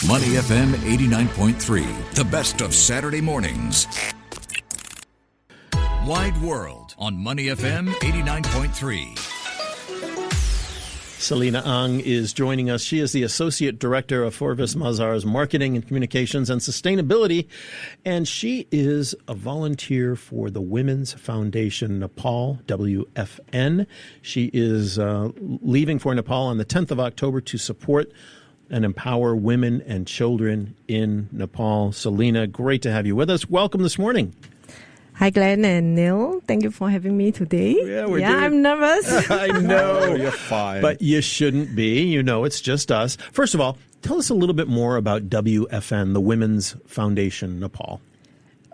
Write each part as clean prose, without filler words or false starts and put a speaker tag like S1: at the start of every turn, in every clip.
S1: Money FM 89.3, the best of Saturday mornings. Wide World on Money FM 89.3.
S2: Selena Ang is joining us. She is the Associate Director of Forvis Mazar's Marketing and Communications and Sustainability, and she is a volunteer for the Women's Foundation Nepal, WFN. She is leaving for Nepal on the 10th of October to support and empower women and children in Nepal. Selena, great to have you with us. Welcome this morning.
S3: Hi, Glenn and Neil. Thank you for having me today.
S2: Yeah,
S3: I'm nervous.
S2: I know.
S4: You're fine.
S2: But you shouldn't be. You know, it's just us. First of all, tell us a little bit more about WFN, the Women's Foundation Nepal.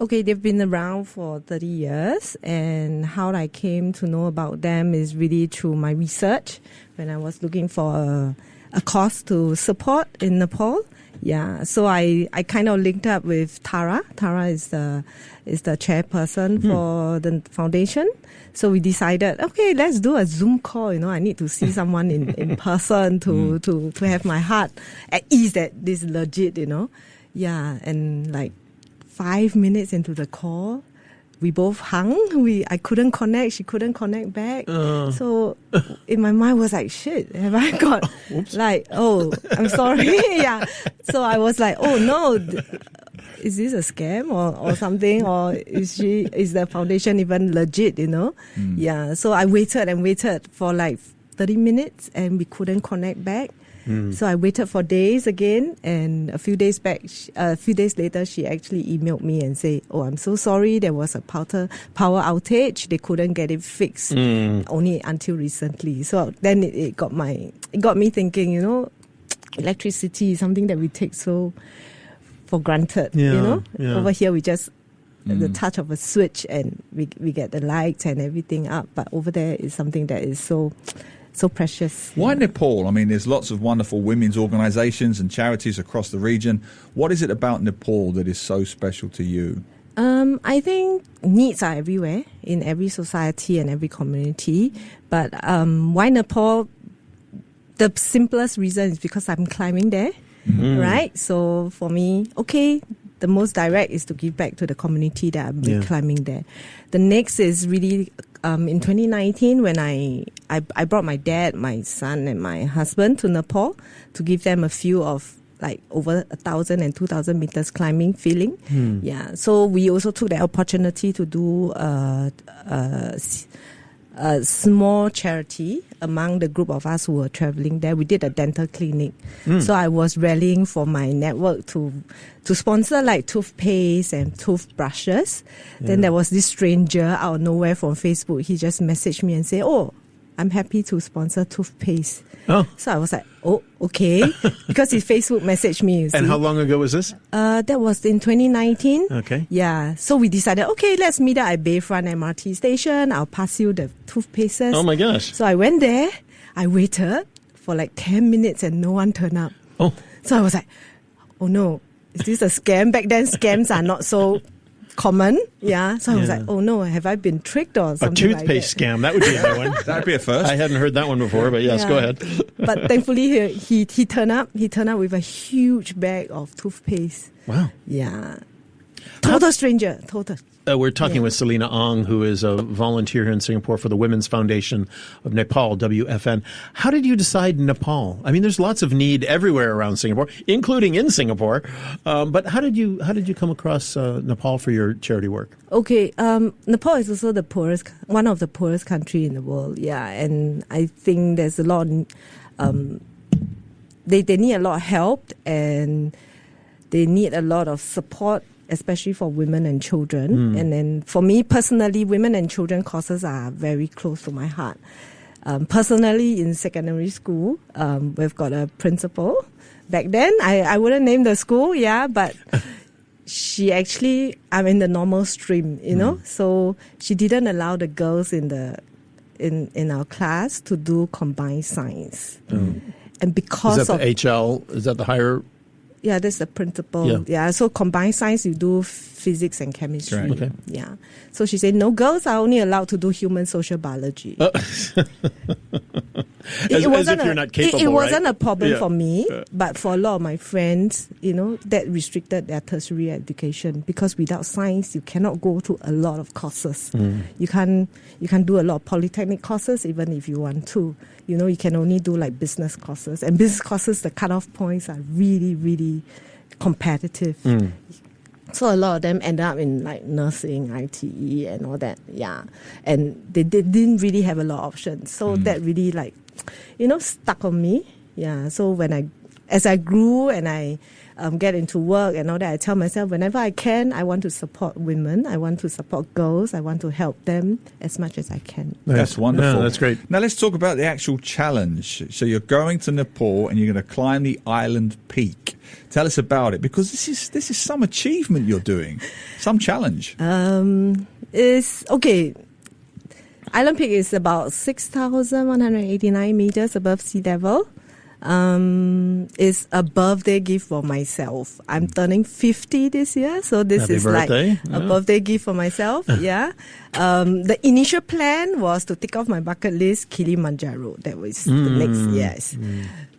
S3: Okay, they've been around for 30 years, and how I came to know about them is really through my research when I was looking for a cause to support in Nepal. Yeah, so I kind of linked up with Tara. Tara is the chairperson for the foundation. So we decided, okay, let's do a Zoom call. You know, I need to see someone in person to have my heart at ease that this is legit, you know. Yeah, and like 5 minutes into the call, we both hung. I couldn't connect. She couldn't connect back. So in my mind was like, shit, have I got like, oh, I'm sorry. Yeah. So I was like, oh no, is this a scam or something? Or is the foundation even legit, you know? Yeah. So I waited and waited for like 30 minutes and we couldn't connect back. So I waited for days again, and a few days later, she actually emailed me and said, "Oh, I'm so sorry. There was a power outage. They couldn't get it fixed only until recently." So then it got me thinking. You know, electricity is something that we take so for granted.
S2: Yeah,
S3: you know,
S2: yeah.
S3: Over here we just the touch of a switch and we get the lights and everything up, but over there is something that is so precious.
S4: Why Nepal? I mean, there's lots of wonderful women's organisations and charities across the region. What is it about Nepal that is so special to you?
S3: I think needs are everywhere in every society and every community. But why Nepal? The simplest reason is because I'm climbing there, right? So for me, okay, the most direct is to give back to the community that I'm climbing there. The next is really in 2019 when I brought my dad, my son, and my husband to Nepal to give them a few of like over 1,000 and 2,000 meters climbing feeling. Yeah, so we also took the opportunity to do a small charity among the group of us who were traveling there. We did a dental clinic. So I was rallying for my network to sponsor like toothpaste and toothbrushes. Then there was this stranger out of nowhere from Facebook. He just messaged me and said, "Oh, I'm happy to sponsor toothpaste."
S2: Oh.
S3: So I was like, oh, okay. Because his Facebook messaged me.
S2: And how long ago was this?
S3: That was in 2019.
S2: Okay.
S3: Yeah. So we decided, okay, let's meet up at Bayfront MRT station. I'll pass you the toothpastes.
S2: Oh my gosh.
S3: So I went there. I waited for like 10 minutes and no one turned up.
S2: Oh.
S3: So I was like, oh no, is this a scam? Back then, scams are not so common. Yeah. So I was like, oh no, have I been tricked or something?
S2: A toothpaste scam. That would be a new one.
S4: That'd be a first.
S2: I hadn't heard that one before, but yes, go ahead.
S3: But thankfully, he turned up. He turned up with a huge bag of toothpaste.
S2: Wow.
S3: Yeah. Total stranger. Total.
S2: We're talking with Selena Ang, who is a volunteer here in Singapore for the Women's Foundation of Nepal, WFN. How did you decide Nepal? I mean, there's lots of need everywhere around Singapore, including in Singapore. But how did you come across Nepal for your charity work?
S3: Okay, Nepal is also one of the poorest country in the world. Yeah, and I think there's a lot. They need a lot of help and they need a lot of support, especially for women and children. And then for me personally, women and children causes are very close to my heart. Personally, in secondary school, we've got a principal. Back then, I wouldn't name the school, but she actually, I'm in the normal stream, you know, so she didn't allow the girls in our class to do combined science. And because
S2: is that the HL? Is that the higher?
S3: Yeah, that's the principal. Yeah, so combined science, you do physics and chemistry.
S2: Right. Okay.
S3: Yeah. So she said, no, girls are only allowed to do human social biology.
S2: As if you're not capable,
S3: It wasn't
S2: right?
S3: a problem
S2: Yeah.
S3: for me, but for a lot of my friends, that restricted their tertiary education, because without science, you cannot go to a lot of courses. You can't do a lot of polytechnic courses, even if you want to. You can only do like business courses, and business courses, the cutoff points are really, really competitive. So a lot of them ended up in like nursing, ITE, and all that. Yeah, and they didn't really have a lot of options. So that really stuck on me. Yeah. So as I grew and I get into work and all that, I tell myself whenever I can, I want to support women. I want to support girls. I want to help them as much as I can.
S4: That's wonderful.
S2: Yeah, that's great.
S4: Now let's talk about the actual challenge. So you're going to Nepal and you're going to climb the island peak. Tell us about it, because this is some achievement you're doing, some challenge.
S3: It's okay. Island Peak is about 6,189 meters above sea level. It's a birthday gift for myself. I'm turning 50 this year, so this
S2: Happy
S3: is
S2: birthday.
S3: like a birthday gift for myself. Yeah. The initial plan was to tick off my bucket list Kilimanjaro. That was the next, yes.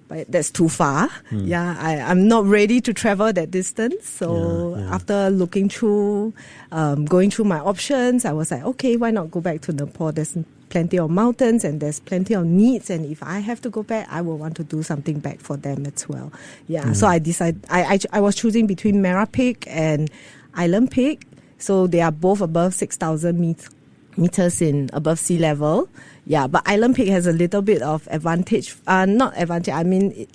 S3: But that's too far. Yeah, I'm not ready to travel that distance. So after looking through, going through my options, I was like, okay, why not go back to Nepal? There's plenty of mountains and there's plenty of needs. And if I have to go back, I will want to do something back for them as well. Yeah, so I decided, I was choosing between Mera Peak and Island Peak. So they are both above 6,000 meters in above sea level. Yeah, but Island Peak has a little bit of advantage. Not advantage, I mean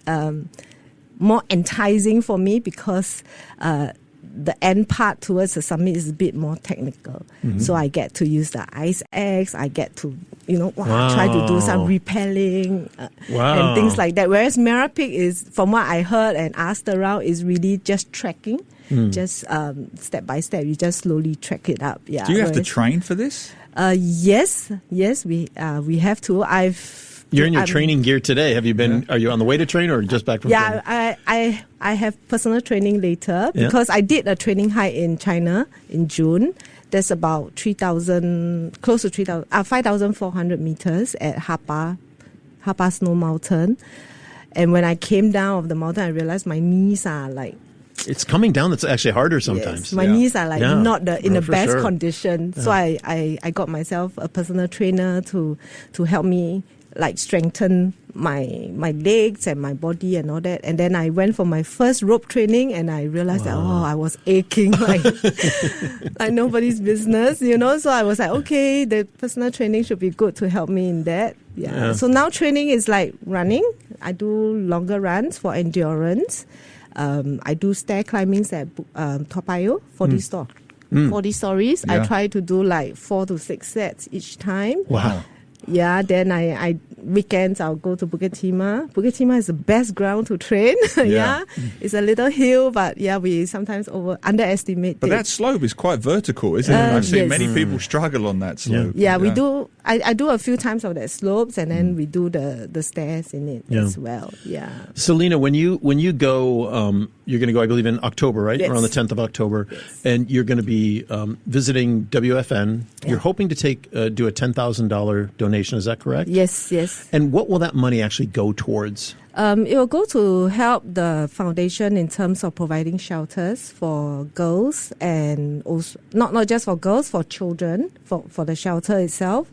S3: more enticing for me, because the end part towards the summit is a bit more technical. So I get to use the ice axe. I get to, try to do some rappelling and things like that. Whereas Mera Peak is, from what I heard and asked around, is really just trekking. Just step by step, you just slowly trek it up. Yeah.
S4: Do you have to train for this?
S3: Yes, we have to.
S2: You're in your training gear today. Have you been? Are you on the way to train or just back from training?
S3: I have personal training later, because I did a training hike in China in June. There's about 3,000, close to 3,000, 5,400 meters at Hapa Snow Mountain. And when I came down of the mountain, I realized my knees are like,
S2: it's coming down. That's actually harder sometimes.
S3: yes, my knees are like not in the best
S2: sure.
S3: condition. So I got myself a personal trainer to help me like strengthen my legs and my body and all that. And then I went for my first rope training, and I realized that I was aching like nobody's business, So I was like, okay, the personal training should be good to help me in that. Yeah. So now training is like running. I do longer runs for endurance. I do stair climbings at Toa Payoh, 40 stories.
S4: Yeah.
S3: I try to do like 4 to 6 sets each time.
S2: Wow.
S3: Yeah, then I weekends I'll go to Bukit Timah. Bukit Timah is the best ground to train. Yeah. It's a little hill, but we sometimes underestimate
S4: But
S3: it.
S4: that slope is quite vertical, isn't it? I've seen many people struggle on that slope.
S3: Yeah, we do. I do a few times of that slopes, and then we do the stairs in it as well. Yeah.
S2: Selena, when you go, you're going to go, I believe, in October, right?
S3: Yes.
S2: Around the 10th of October, and you're going to be visiting WFN.
S3: Yeah.
S2: You're hoping to do a $10,000 donation. Is that correct?
S3: Yes.
S2: And what will that money actually go towards?
S3: It will go to help the foundation in terms of providing shelters for girls, and also not just for girls, for children, for the shelter itself.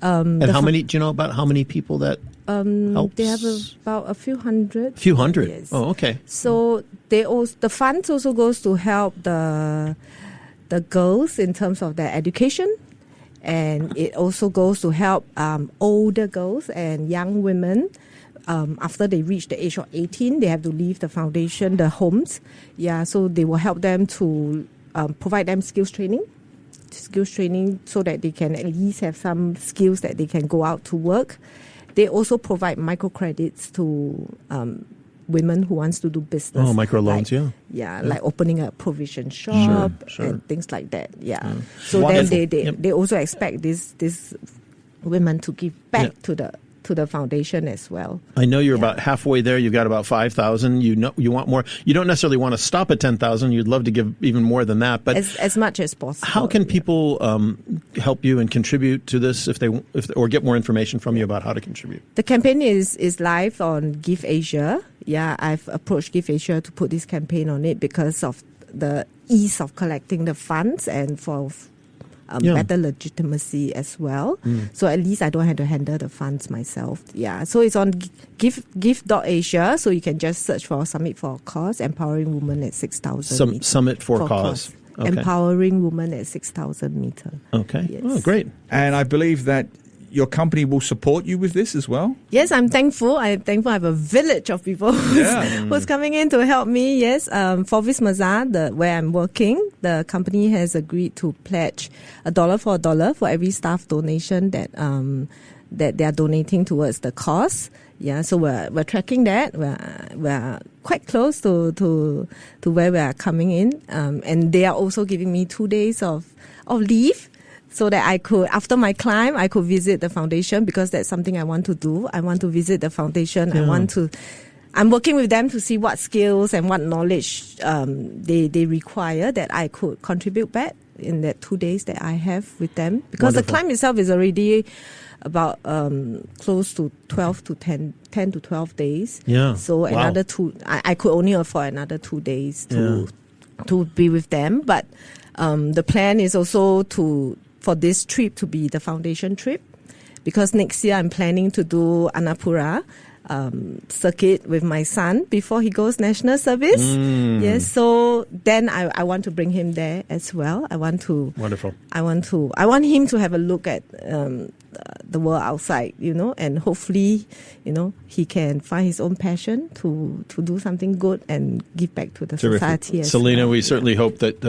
S2: And how many? Do you know about how many people that helps?
S3: They have about a few hundred.
S2: Few hundred.
S3: Yes.
S2: Oh, okay.
S3: So the funds also goes to help the girls in terms of their education. And it also goes to help older girls and young women. After they reach the age of 18, they have to leave the foundation, the homes. Yeah, so they will help them to provide them skills training so that they can at least have some skills that they can go out to work. They also provide microcredits to women who wants to do business.
S2: Oh, microloans,
S3: Yeah, like opening a provision shop and things like that. Yeah. So
S4: Wonderful.
S3: then they also expect these women to give back to to the foundation as well.
S2: I know you're about halfway there. You've got about 5,000. You want more. You don't necessarily want to stop at 10,000. You'd love to give even more than that. But
S3: as much as possible.
S2: How can people help you and contribute to this or get more information from you about how to contribute?
S3: The campaign is live on Give Asia. Yeah, I've approached Give Asia to put this campaign on it because of the ease of collecting the funds and for better legitimacy as well. So at least I don't have to handle the funds myself. Yeah, so it's on give.asia, so you can just search for Summit for a Cause, Empowering Women at 6,000.
S2: Summit for Cause. Okay.
S3: Empowering Women at 6,000 meter.
S2: Okay.
S3: Yes.
S2: Oh, great.
S4: And I believe that your company will support you with this as well?
S3: Yes, I'm thankful. I have a village of people who's coming in to help me. Yes, Forbes Mazar, where I'm working, the company has agreed to pledge $1 for $1 for every staff donation that they are donating towards the cause. Yeah, so we're tracking that. We're quite close to where we are coming in, and they are also giving me 2 days of leave, so that I could, after my climb, I could visit the foundation, because that's something I want to do. I want to visit the foundation. Yeah. I'm working with them to see what skills and what knowledge they require that I could contribute back in that 2 days that I have with them. Because the climb itself is already about close to 10 to 12 days.
S2: Yeah.
S3: So another I could only afford another 2 days to be with them. But the plan is also for this trip to be the foundation trip, because next year I'm planning to do Annapurna circuit with my son before he goes national service. Yes, so then I want to bring him there as well.
S2: Wonderful.
S3: I want him to have a look at the world outside, and hopefully, he can find his own passion to do something good and give back to the society as
S2: Selena,
S3: well.
S2: we certainly hope that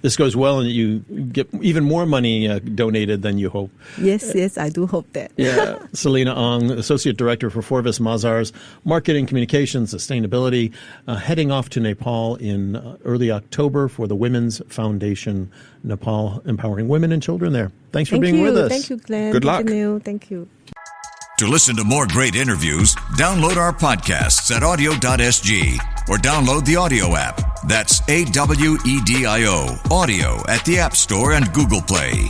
S2: this goes well and you get even more money donated than you hope.
S3: Yes, I do hope that.
S2: Yeah, Selena Ong, Associate Director for Forbes Mazar's Marketing, Communications, Sustainability, heading off to Nepal in early October for the Women's Foundation Nepal, empowering women and children there. Thanks for being with us.
S3: Thank you, Glenn.
S4: Good luck.
S3: Thank you.
S1: To listen to more great interviews, download our podcasts at audio.sg or download the audio app. That's AWEDIO, audio at the App Store and Google Play.